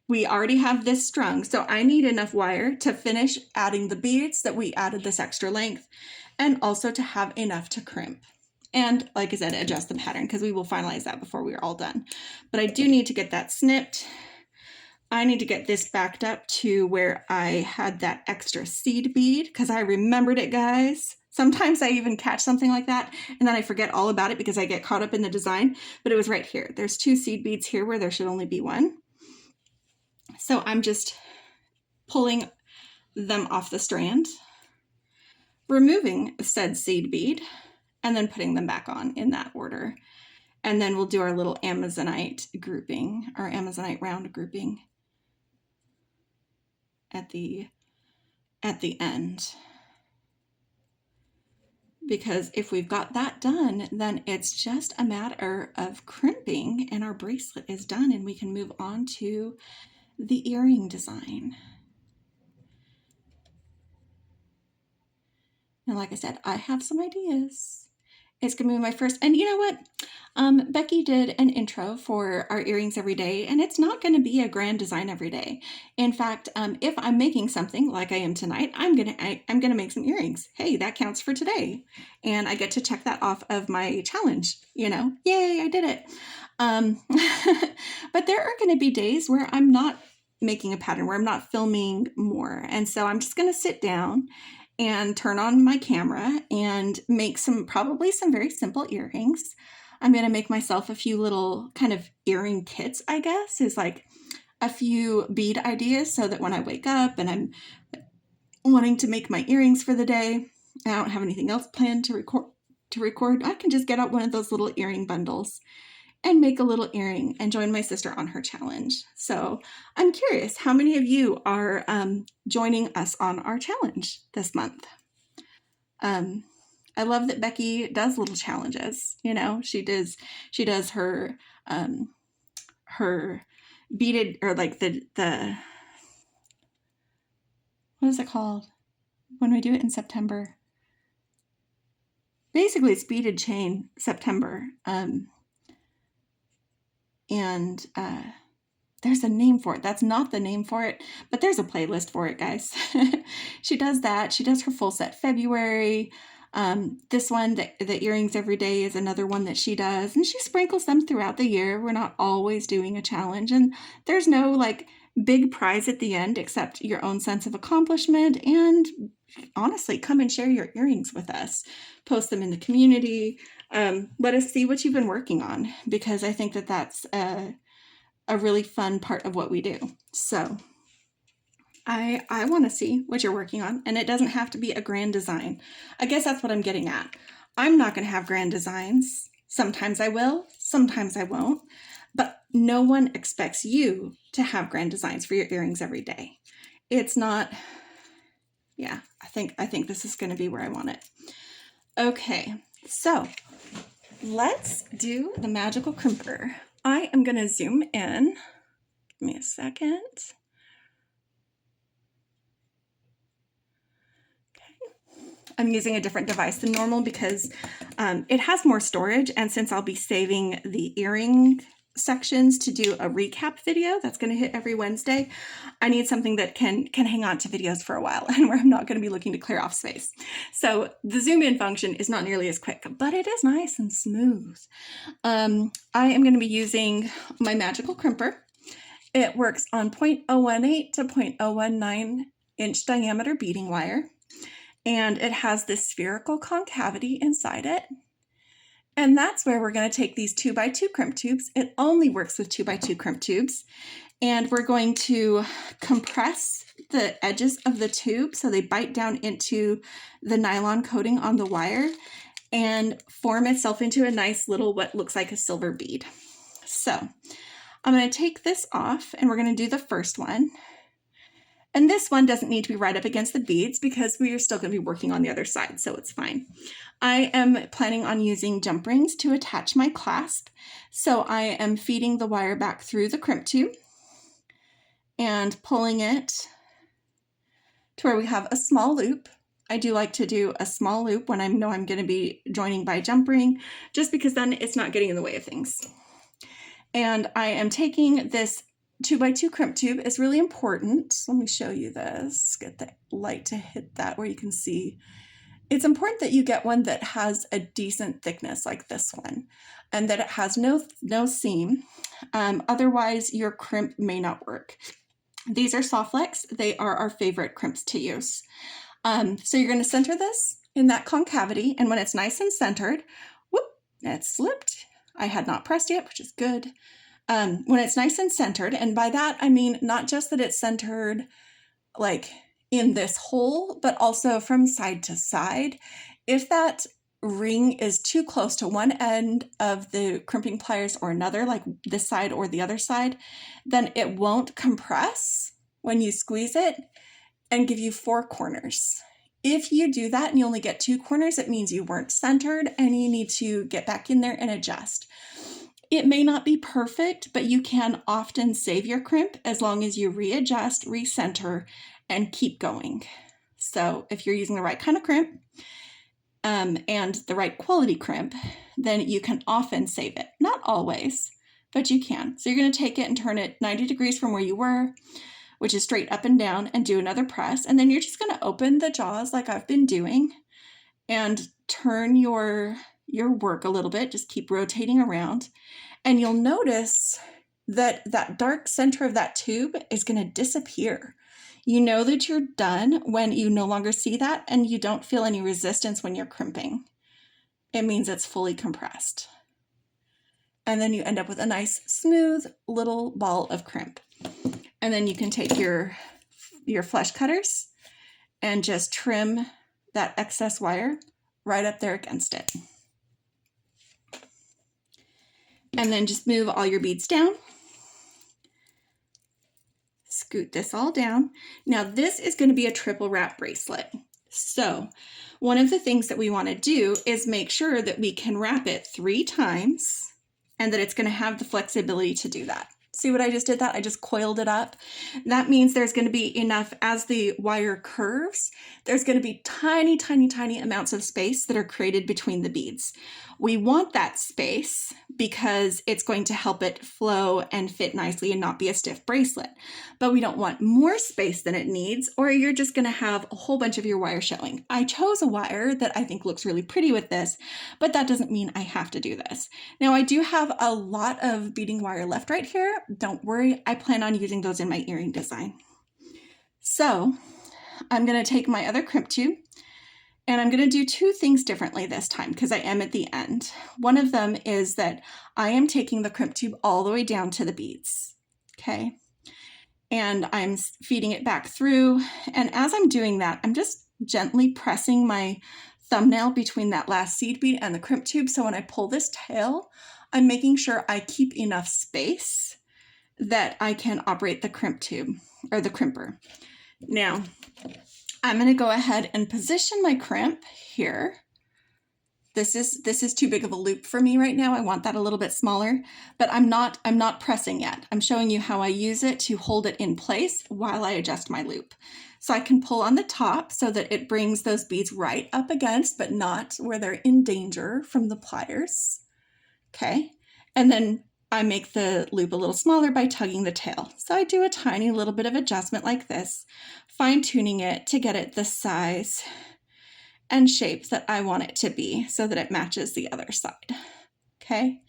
We already have this strung, so I need enough wire to finish adding the beads that we added this extra length, and also to have enough to crimp. And like I said, adjust the pattern, because we will finalize that before we are all done. But I do need to get that snipped. I need to get this backed up to where I had that extra seed bead, because I remembered it, guys. Sometimes I even catch something like that and then I forget all about it because I get caught up in the design, but it was right here. There's 2 seed beads here where there should only be 1. So I'm just pulling them off the strand, removing said seed bead, and then putting them back on in that order. And then we'll do our little Amazonite grouping, our Amazonite round grouping at the end. because if we've got that done, then it's just a matter of crimping and our bracelet is done and we can move on to the earring design. And like I said, I have some ideas. It's gonna be my first, and you know what? Becky did an intro for our earrings every day, and it's not gonna be a grand design every day. In fact, if I'm making something like I am tonight, I'm gonna make some earrings. Hey, that counts for today. And I get to check that off of my challenge, you know, yay, I did it. But there are gonna be days where I'm not making a pattern, where I'm not filming more. And so I'm just gonna sit down and turn on my camera and make probably some very simple earrings. I'm going to make myself a few little kind of earring kits, I guess, is like a few bead ideas so that when I wake up and I'm wanting to make my earrings for the day, I don't have anything else planned to record, I can just get out one of those little earring bundles and make a little earring and join my sister on her challenge. So I'm curious, how many of you are joining us on our challenge this month? I love that Becky does little challenges. You know, she does her beaded, or like the what is it called when we do it in September? Basically, it's beaded chain September. And there's a name for it. That's not the name for it, but there's a playlist for it, guys. She does that. She does her full set February. This one, the earrings every day, is another one that she does, and she sprinkles them throughout the year. We're not always doing a challenge, and there's no like big prize at the end except your own sense of accomplishment. And honestly, come and share your earrings with us. Post them in the community. Let us see what you've been working on, because I think that that's a really fun part of what we do. So I want to see what you're working on, and it doesn't have to be a grand design. I guess that's what I'm getting at. I'm not going to have grand designs. Sometimes I will, sometimes I won't, but no one expects you to have grand designs for your earrings every day. It's not, yeah, I think this is going to be where I want it. Okay, so let's do the magical crimper. I am going to zoom in. Give me a second. Okay. I'm using a different device than normal because it has more storage, and since I'll be saving the earring sections to do a recap video that's going to hit every Wednesday, I need something that can hang on to videos for a while and where I'm not going to be looking to clear off space. So the zoom in function is not nearly as quick, but it is nice and smooth. I am going to be using my magical crimper. It works on 0.018 to 0.019 inch diameter beading wire, and it has this spherical concavity inside it. And that's where we're going to take these 2x2 crimp tubes. It only works with 2x2 crimp tubes. And we're going to compress the edges of the tube so they bite down into the nylon coating on the wire and form itself into a nice little, what looks like a silver bead. So I'm going to take this off, and we're going to do the first one. And this one doesn't need to be right up against the beads because we are still going to be working on the other side, so it's fine. I am planning on using jump rings to attach my clasp. So I am feeding the wire back through the crimp tube and pulling it to where we have a small loop. I do like to do a small loop when I know I'm going to be joining by jump ring, just because then it's not getting in the way of things. And I am taking this 2x2 crimp tube. Is really important. Let me show you this. Get the light to hit that where you can see. It's important that you get one that has a decent thickness like this one, and that it has no seam. Otherwise, your crimp may not work. These are Softlex. They are our favorite crimps to use. So you're going to center this in that concavity, and when it's nice and centered, whoop, it slipped. I had not pressed yet, which is good. When it's nice and centered, and by that I mean not just that it's centered like in this hole, but also from side to side. If that ring is too close to one end of the crimping pliers or another, like this side or the other side, then it won't compress when you squeeze it and give you four corners. If you do that and you only get 2 corners, it means you weren't centered and you need to get back in there and adjust. It may not be perfect, but you can often save your crimp as long as you readjust, recenter, and keep going. So if you're using the right kind of crimp and the right quality crimp, then you can often save it. Not always, but you can. So you're going to take it and turn it 90 degrees from where you were, which is straight up and down, and do another press. And then you're just going to open the jaws like I've been doing and turn your work a little bit. Just keep rotating around. And you'll notice that that dark center of that tube is going to disappear. You know that you're done when you no longer see that and you don't feel any resistance when you're crimping. It means it's fully compressed. And then you end up with a nice, smooth little ball of crimp. And then you can take your flesh cutters and just trim that excess wire right up there against it. And then just move all your beads down. Scoot this all down. Now this is going to be a triple wrap bracelet. So one of the things that we want to do is make sure that we can wrap it 3 times and that it's going to have the flexibility to do that. See what I just did that? I just coiled it up. That means there's going to be enough, as the wire curves, there's going to be tiny, tiny, tiny amounts of space that are created between the beads. We want that space because it's going to help it flow and fit nicely and not be a stiff bracelet. But we don't want more space than it needs, or you're just going to have a whole bunch of your wire showing. I chose a wire that I think looks really pretty with this, but that doesn't mean I have to do this. Now I do have a lot of beading wire left right here. Don't worry, I plan on using those in my earring design. So I'm going to take my other crimp tube and I'm going to do 2 things differently this time because I am at the end. One of them is that I am taking the crimp tube all the way down to the beads, okay? And I'm feeding it back through. And as I'm doing that, I'm just gently pressing my thumbnail between that last seed bead and the crimp tube. So when I pull this tail, I'm making sure I keep enough space that I can operate the crimp tube or the crimper. Now, I'm going to go ahead and position my crimp here. This is too big of a loop for me right now. I want that a little bit smaller, but I'm not pressing yet. I'm showing you how I use it to hold it in place while I adjust my loop. So I can pull on the top so that it brings those beads right up against, but not where they're in danger from the pliers. Okay. And then I make the loop a little smaller by tugging the tail. So I do a tiny little bit of adjustment like this, fine-tuning it to get it the size and shape that I want it to be so that it matches the other side. Okay.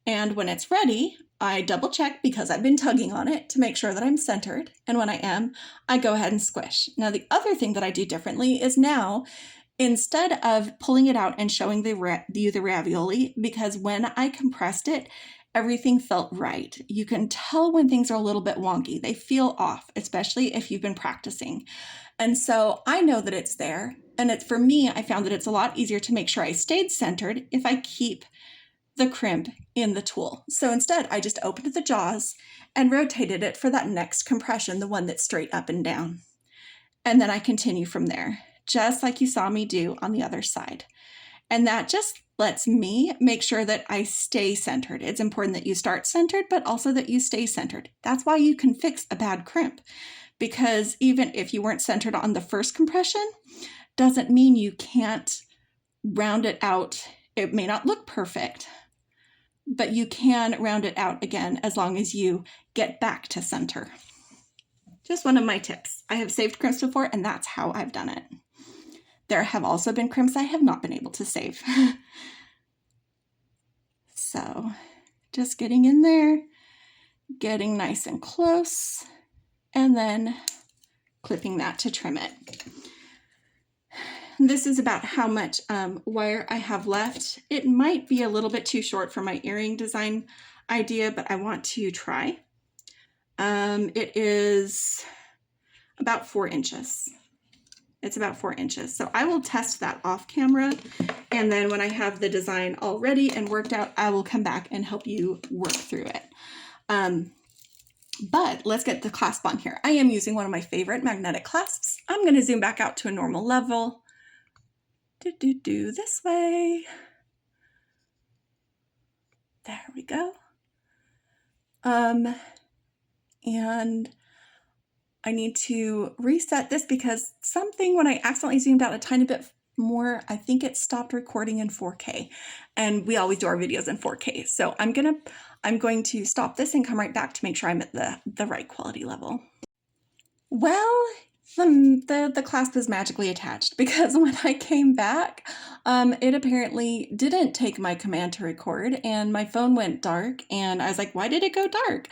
And when it's ready, I double check because I've been tugging on it to make sure that I'm centered. And when I am, I go ahead and squish. Now, the other thing that I do differently is now, instead of pulling it out and showing the ravioli, because when I compressed it, everything felt right. You can tell when things are a little bit wonky. They feel off, especially if you've been practicing. And so I know that it's there. And for me, I found that it's a lot easier to make sure I stayed centered if I keep the crimp in the tool. So instead, I just opened the jaws and rotated it for that next compression, the one that's straight up and down. And then I continue from there, just like you saw me do on the other side. And that just lets me make sure that I stay centered. It's important that you start centered, but also that you stay centered. That's why you can fix a bad crimp, because even if you weren't centered on the first compression, doesn't mean you can't round it out. It may not look perfect, but you can round it out again as long as you get back to center. Just one of my tips. I have saved crimps before, and that's how I've done it. There have also been crimps I have not been able to save. So just getting in there, getting nice and close, and then clipping that to trim it. This is about how much wire I have left. It might be a little bit too short for my earring design idea, but I want to try. It is about 4 inches. It's about 4 inches. So I will test that off camera. And then when I have the design all ready and worked out, I will come back and help you work through it. But let's get the clasp on here. I am using one of my favorite magnetic clasps. I'm going to zoom back out to a normal level. This way. There we go. And I need to reset this because something, when I accidentally zoomed out a tiny bit more, I think it stopped recording in 4K, and we always do our videos in 4K. So I'm going to stop this and come right back to make sure I'm at the right quality level. Well, the clasp is magically attached because when I came back, it apparently didn't take my command to record, and my phone went dark, and I was like, why did it go dark?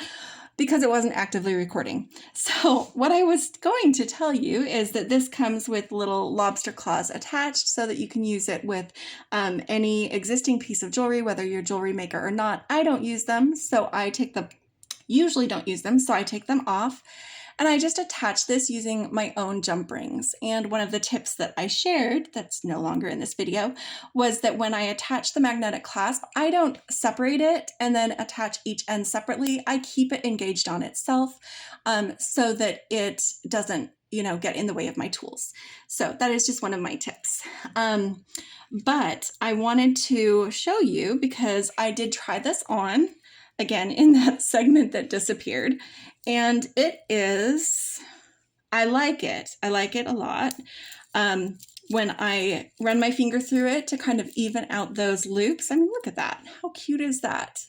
Because it wasn't actively recording. So what I was going to tell you is that this comes with little lobster claws attached so that you can use it with any existing piece of jewelry, whether you're a jewelry maker or not. I don't use them, so I usually don't use them, so I take them off. And I just attach this using my own jump rings. And one of the tips that I shared, that's no longer in this video, was that when I attach the magnetic clasp, I don't separate it and then attach each end separately. I keep it engaged on itself so that it doesn't, get in the way of my tools. So that is just one of my tips. But I wanted to show you because I did try this on again in that segment that disappeared. And I like it. I like it a lot. When I run my finger through it to kind of even out those loops, I mean, look at that. How cute is that?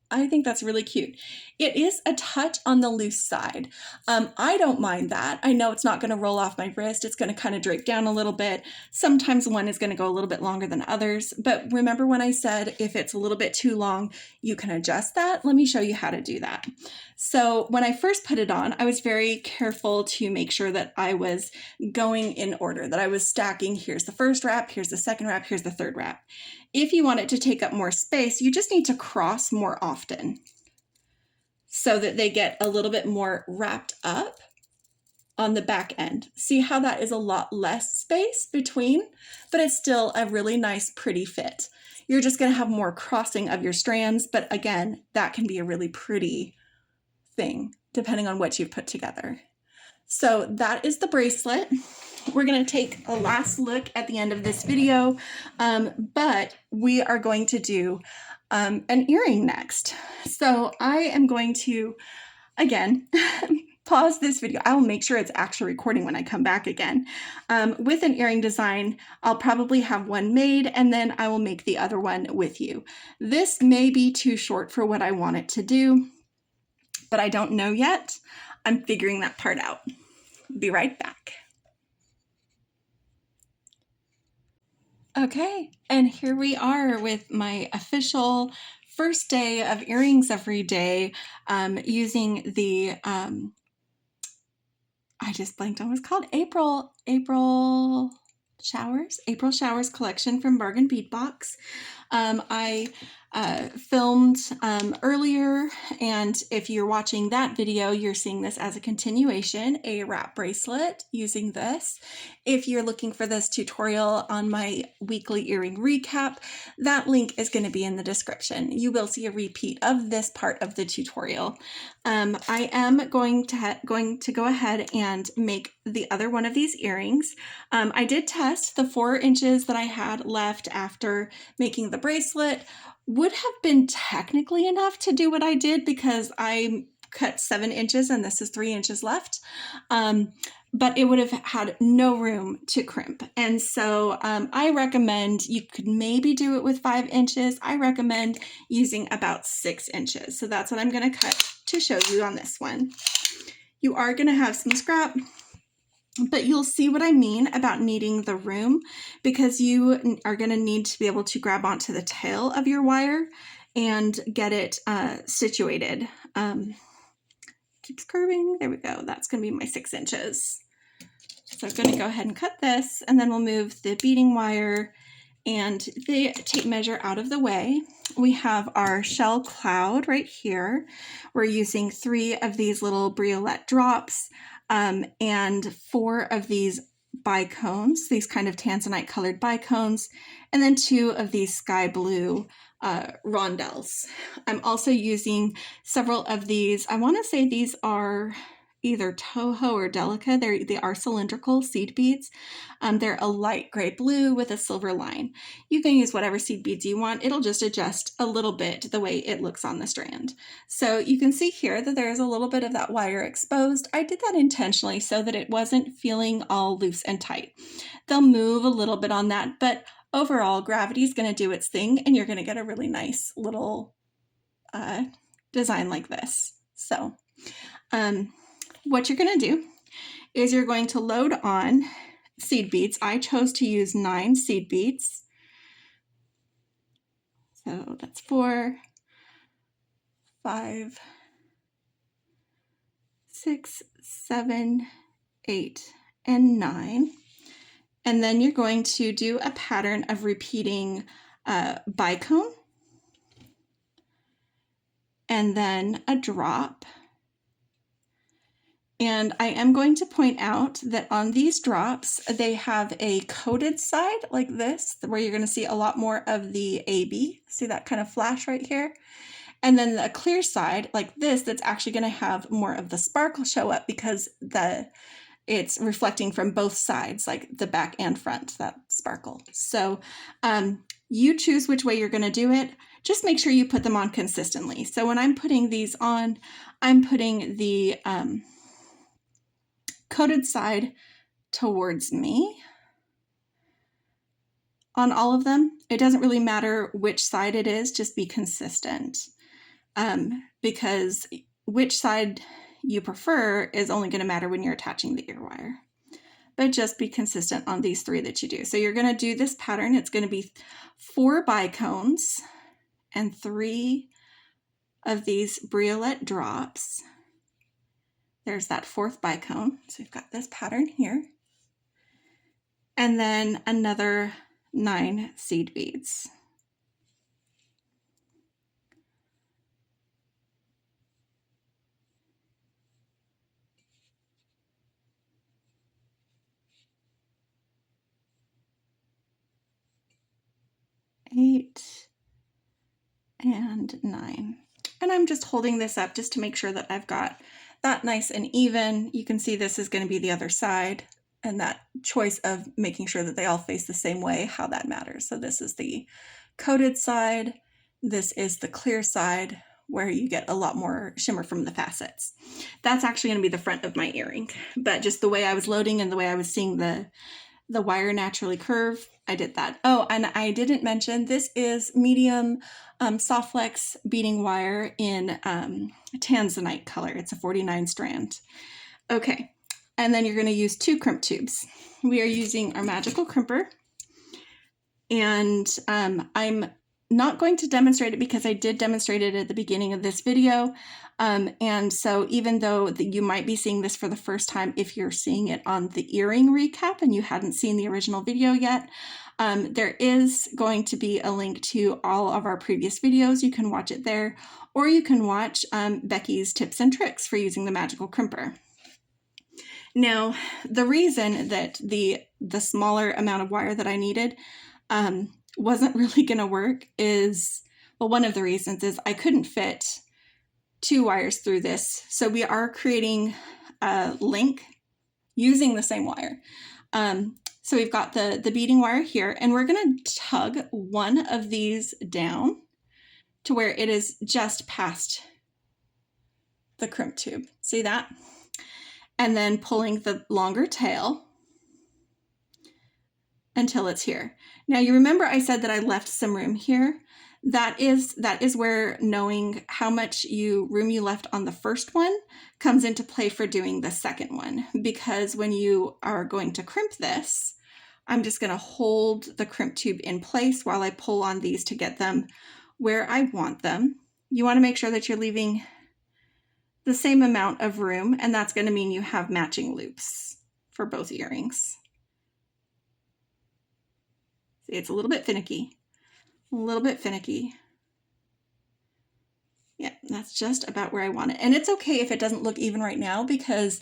I think that's really cute. It is a touch on the loose side. I don't mind that. I know it's not going to roll off my wrist. It's going to kind of drape down a little bit. Sometimes one is going to go a little bit longer than others. But remember when I said if it's a little bit too long, you can adjust that? Let me show you how to do that. So when I first put it on, I was very careful to make sure that I was going in order, that I was stacking. Here's the first wrap, here's the second wrap, here's the third wrap. If you want it to take up more space, you just need to cross more often so that they get a little bit more wrapped up on the back end. See how that is a lot less space between, but it's still a really nice, pretty fit. You're just going to have more crossing of your strands, but again, that can be a really pretty thing depending on what you've put together. So that is the bracelet. We're going to take a last look at the end of this video, but we are going to do an earring next. So I am going to, again, pause this video. I will make sure it's actually recording when I come back again. With an earring design, I'll probably have one made and then I will make the other one with you. This may be too short for what I want it to do, but I don't know yet. I'm figuring that part out. Be right back. Okay, and here we are with my official first day of earrings every day using the, I just blanked on what's called, April Showers collection from Bargain Bead Box. I filmed earlier, and if you're watching that video, you're seeing this as a continuation, a wrap bracelet using this. If you're looking for this tutorial on my weekly earring recap, that link is going to be in the description. You will see a repeat of this part of the tutorial. I am going to go ahead and make the other one of these earrings. I did test the 4 inches that I had left after making the bracelet. Would have been technically enough to do what I did because I cut 7 inches and this is 3 inches left. But it would have had no room to crimp. And so I recommend you could maybe do it with 5 inches. I recommend using about 6 inches. So that's what I'm going to cut to show you on this one. You are going to have some scrap, but you'll see what I mean about needing the room because you are going to need to be able to grab onto the tail of your wire and get it situated. Keeps curving. There we go. That's going to be my 6 inches. So I'm going to go ahead and cut this, and then we'll move the beading wire and the tape measure out of the way. We have our shell cloud right here. We're using 3 of these little briolette drops and 4 of these bicones, these kind of tanzanite colored bicones, and then 2 of these sky blue rondelles. I'm also using several of these. I want to say these are either Toho or Delica. They are cylindrical seed beads. They're a light gray blue with a silver line. You can use whatever seed beads you want. It'll just adjust a little bit the way it looks on the strand. So you can see here that there's a little bit of that wire exposed. I did that intentionally so that it wasn't feeling all loose and tight. They'll move a little bit on that, but overall, gravity is going to do its thing, and you're going to get a really nice little design like this. So what you're going to do is you're going to load on seed beads. I chose to use 9 seed beads. So that's 4, 5, 6, 7, 8, and 9. And then you're going to do a pattern of repeating bicone, and then a drop. And I am going to point out that on these drops, they have a coated side like this, where you're going to see a lot more of the AB. See that kind of flash right here? And then a clear side like this, that's actually going to have more of the sparkle show up because it's reflecting from both sides, like the back and front, that sparkle. So you choose which way you're going to do it. Just make sure you put them on consistently. So when I'm putting these on, I'm putting the coated side towards me on all of them. It doesn't really matter which side it is, just be consistent. Because which side you prefer is only going to matter when you're attaching the ear wire. But just be consistent on these 3 that you do. So you're going to do this pattern. It's going to be 4 bicones and 3 of these bracelet drops. There's that 4th bicone. So we've got this pattern here. And then another 9 seed beads. Eight and 9. And I'm just holding this up just to make sure that I've got that nice and even. You can see this is going to be the other side, and that choice of making sure that they all face the same way, how that matters. So this is the coated side. This is the clear side, where you get a lot more shimmer from the facets. That's actually going to be the front of my earring, but just the way I was loading and the way I was seeing the wire naturally curve, I did that. Oh, and I didn't mention, this is medium soft flex beading wire in tanzanite color. It's a 49 strand. Okay, and then you're going to use 2 crimp tubes. We are using our magical crimper, and I'm not going to demonstrate it because I did demonstrate it at the beginning of this video. And so even though you might be seeing this for the first time, if you're seeing it on the earring recap and you hadn't seen the original video yet, there is going to be a link to all of our previous videos. You can watch it there, or you can watch Beki's tips and tricks for using the magical crimper. Now, the reason that the smaller amount of wire that I needed wasn't really going to work is, well, one of the reasons is I couldn't fit 2 wires through this. So we are creating a link using the same wire. So we've got the beading wire here, and we're going to tug one of these down to where it is just past the crimp tube. See that? And then pulling the longer tail until it's here. Now you remember I said that I left some room here. That is where knowing how much room you left on the first one comes into play for doing the second one. Because when you are going to crimp this, I'm just going to hold the crimp tube in place while I pull on these to get them where I want them. You want to make sure that you're leaving the same amount of room, and that's going to mean you have matching loops for both earrings. See, it's a little bit finicky. A little bit finicky. Yeah, that's just about where I want it. And it's okay if it doesn't look even right now because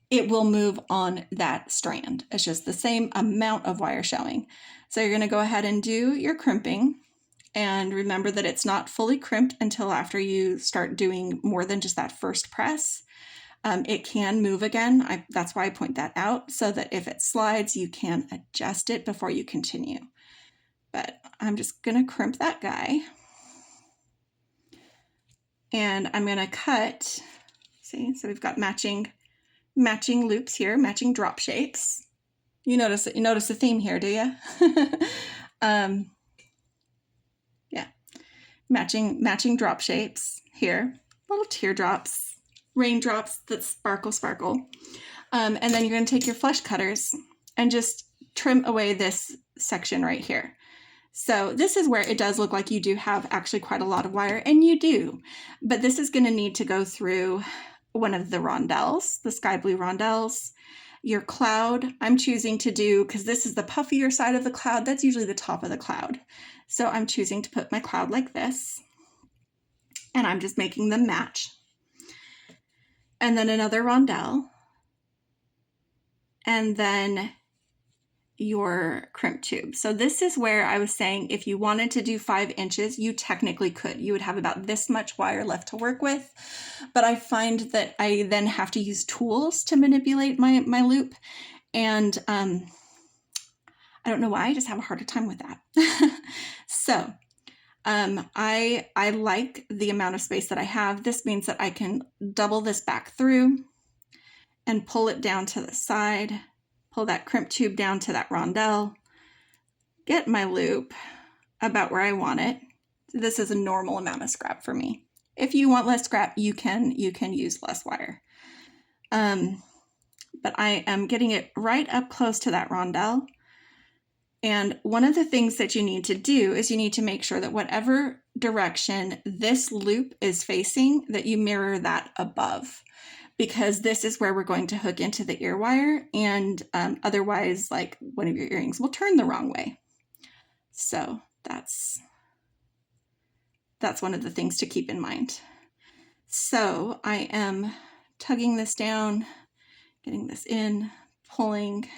it will move on that strand. It's just the same amount of wire showing. So you're going to go ahead and do your crimping. And remember that it's not fully crimped until after you start doing more than just that first press. It can move again. That's why I point that out, so that if it slides, you can adjust it before you continue. But I'm just gonna crimp that guy. And I'm gonna cut, see, so we've got matching loops here, matching drop shapes. You notice the theme here, do you? Yeah, matching drop shapes here, little teardrops, raindrops that sparkle. And then you're gonna take your flush cutters and just trim away this section right here. So this is where it does look like you do have actually quite a lot of wire, and you do, but this is gonna need to go through one of the rondelles, the sky blue rondelles. Your cloud, I'm choosing to do, because this is the puffier side of the cloud, that's usually the top of the cloud. So I'm choosing to put my cloud like this, and I'm just making them match. And then another rondelle, and then your crimp tube. So this is where I was saying if you wanted to do 5 inches, you technically could. You would have about this much wire left to work with, but I find that I then have to use tools to manipulate my loop, and I don't know why, I just have a harder time with that. So I like the amount of space that I have. This means that I can double this back through and pull it down to the side, pull that crimp tube down to that rondelle, get my loop about where I want it. This is a normal amount of scrap for me. If you want less scrap, you can use less wire. But I am getting it right up close to that rondelle. And one of the things that you need to do is you need to make sure that whatever direction this loop is facing, that you mirror that above, because this is where we're going to hook into the ear wire, and otherwise, like, one of your earrings will turn the wrong way. So that's one of the things to keep in mind. So I am tugging this down, getting this in, pulling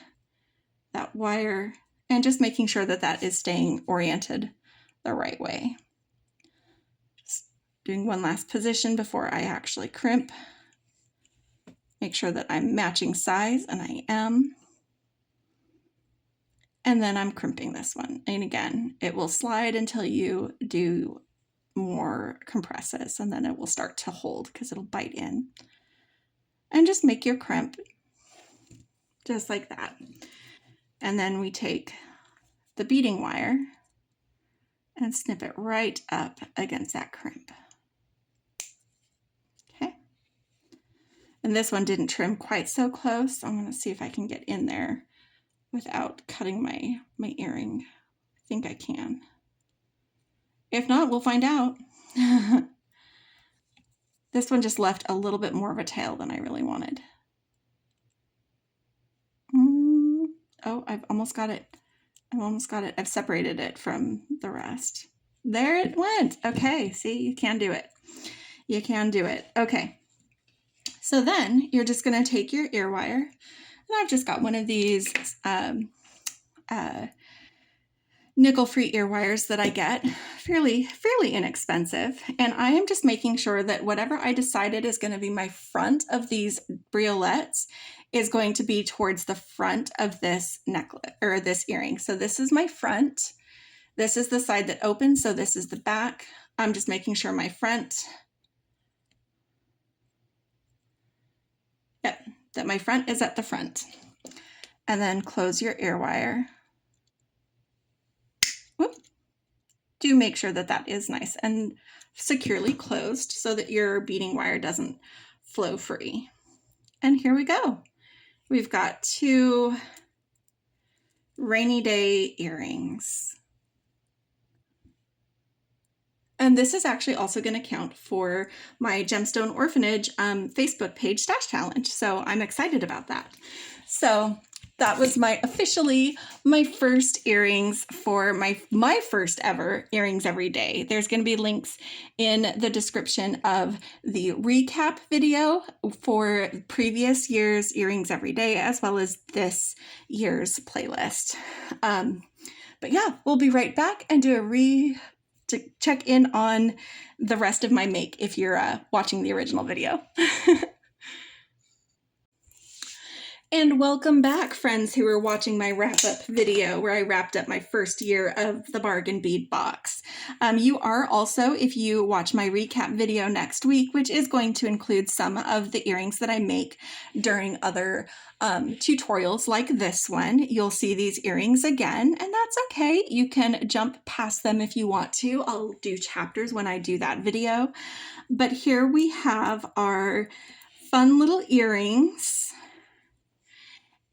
that wire, and just making sure that that is staying oriented the right way. Just doing one last position before I actually crimp. Make sure that I'm matching size, and I am. And then I'm crimping this one. And again, it will slide until you do more compresses, and then it will start to hold because it'll bite in. And just make your crimp just like that. And then we take the beading wire and snip it right up against that crimp. Okay. And this one didn't trim quite so close. So I'm going to see if I can get in there without cutting my earring. I think I can. If not, we'll find out. This one just left a little bit more of a tail than I really wanted. Oh, I've almost got it. I've separated it from the rest. There it went. Okay, see, you can do it. You can do it. Okay. So then you're just going to take your ear wire, and I've just got one of these nickel-free ear wires that I get, fairly inexpensive, and I am just making sure that whatever I decided is going to be my front of these briolets is going to be towards the front of this necklace or this earring. So this is my front. This is the side that opens, so this is the back. I'm just making sure my front, that my front is at the front. And then close your ear wire. Whoop. Do make sure that that is nice and securely closed so that your beading wire doesn't flow free. And here we go. We've got 2 rainy day earrings. And this is actually also going to count for my Gemstone Orphanage Facebook page stash challenge. So I'm excited about that. So that was officially my first earrings for my first ever earrings every day. There's going to be links in the description of the recap video for previous year's earrings every day, as well as this year's playlist. But yeah, we'll be right back and do to check in on the rest of my make if you're watching the original video. And welcome back, friends who are watching my wrap-up video where I wrapped up my first year of the bargain bead box. You are also, if you watch my recap video next week, which is going to include some of the earrings that I make during other tutorials like this one, you'll see these earrings again, and that's okay. You can jump past them if you want to. I'll do chapters when I do that video. But here we have our fun little earrings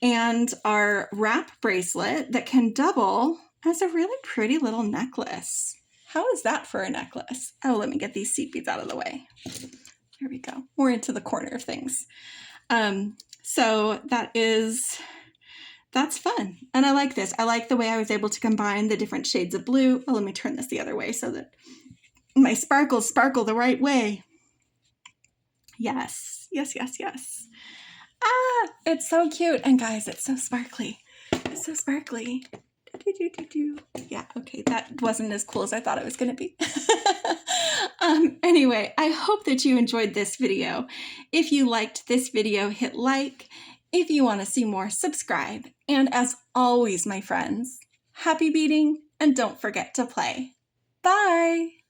and our wrap bracelet that can double as a really pretty little necklace. How is that for a necklace? Oh, let me get these seed beads out of the way. There we go. We're into the corner of things. So that's fun. And I like this. I like the way I was able to combine the different shades of blue. Oh, let me turn this the other way so that my sparkles sparkle the right way. Yes, yes, yes, yes. Ah, it's so cute. And guys, it's so sparkly. It's so sparkly. Yeah, okay, that wasn't as cool as I thought it was going to be. Anyway, I hope that you enjoyed this video. If you liked this video, hit like. If you want to see more, subscribe. And as always, my friends, happy beading and don't forget to play. Bye!